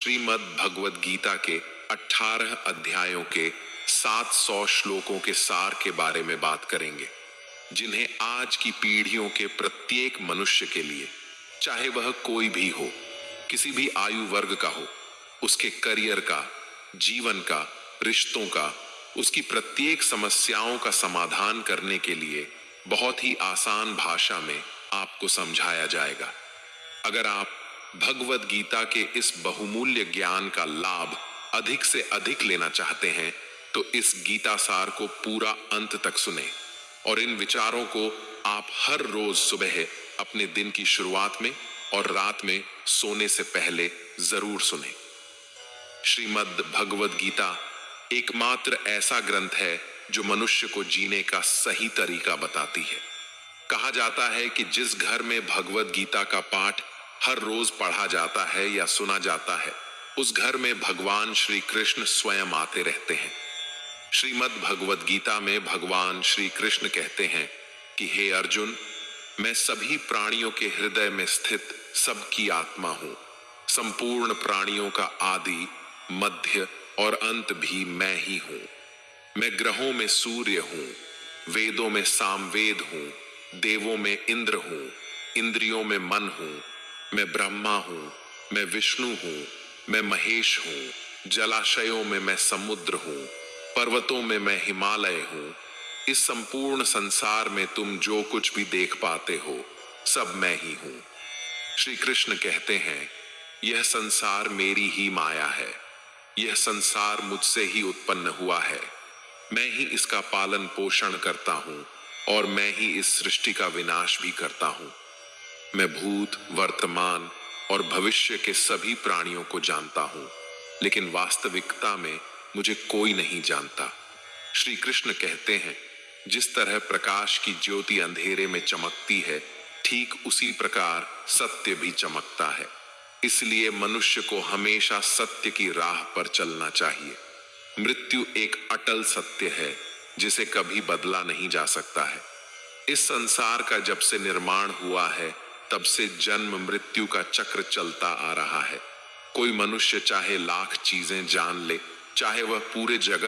श्रीमद् भगवद गीता के 18 अध्यायों के 700 श्लोकों के सार के बारे में बात करेंगे, जिन्हें आज की पीढ़ियों के प्रत्येक मनुष्य के लिए, चाहे वह कोई भी हो, किसी भी आयु वर्ग का हो, उसके करियर का, जीवन का, रिश्तों का, उसकी प्रत्येक समस्याओं का समाधान करने के लिए बहुत ही आसान भाषा में आपको समझाया जाएगा। अगर आप भगवद गीता के इस बहुमूल्य ज्ञान का लाभ अधिक से अधिक लेना चाहते हैं, तो इस गीता सार को पूरा अंत तक सुने और इन विचारों को आप हर रोज सुबह अपने दिन की शुरुआत में और रात में सोने से पहले जरूर सुने। श्रीमद् भगवद गीता एकमात्र ऐसा ग्रंथ है जो मनुष्य को जीने का सही तरीका बताती है। कहा जाता है कि जिस घर में भगवद गीता का पाठ हर रोज पढ़ा जाता है या सुना जाता है, उस घर में भगवान श्री कृष्ण स्वयं आते रहते हैं। श्रीमद् भगवद गीता में भगवान श्री कृष्ण कहते हैं कि हे अर्जुन, मैं सभी प्राणियों के हृदय में स्थित सबकी आत्मा हूं। संपूर्ण प्राणियों का आदि, मध्य और अंत भी मैं ही हूं। मैं ग्रहों में सूर्य हूं, वेदों में सामवेद हूं, देवों में इंद्र हूं, इंद्रियों में मन हूं, मैं ब्रह्मा हूं, मैं विष्णु हूं, मैं महेश हूं, जलाशयों में मैं समुद्र हूं, पर्वतों में मैं हिमालय हूं। इस संपूर्ण संसार में तुम जो कुछ भी देख पाते हो, सब मैं ही हूं। श्री कृष्ण कहते हैं, यह संसार मेरी ही माया है। यह संसार मुझसे ही उत्पन्न हुआ है। मैं ही इसका पालन पोषण करता हूं और मैं ही इस सृष्टि का विनाश भी करता हूं। मैं भूत, वर्तमान और भविष्य के सभी प्राणियों को जानता हूं, लेकिन वास्तविकता में मुझे कोई नहीं जानता। श्री कृष्ण कहते हैं, जिस तरह प्रकाश की ज्योति अंधेरे में चमकती है, ठीक उसी प्रकार सत्य भी चमकता है। इसलिए मनुष्य को हमेशा सत्य की राह पर चलना चाहिए। मृत्यु एक अटल सत्य है जिसे कभी बदला नहीं जा सकता है। इस संसार का जब से निर्माण हुआ है, तब से जन्म मृत्यु का चक्र चलता आ रहा है। कोई मनुष्य चाहे लाख चीजें जान ले, चाहे वह पूरे जगत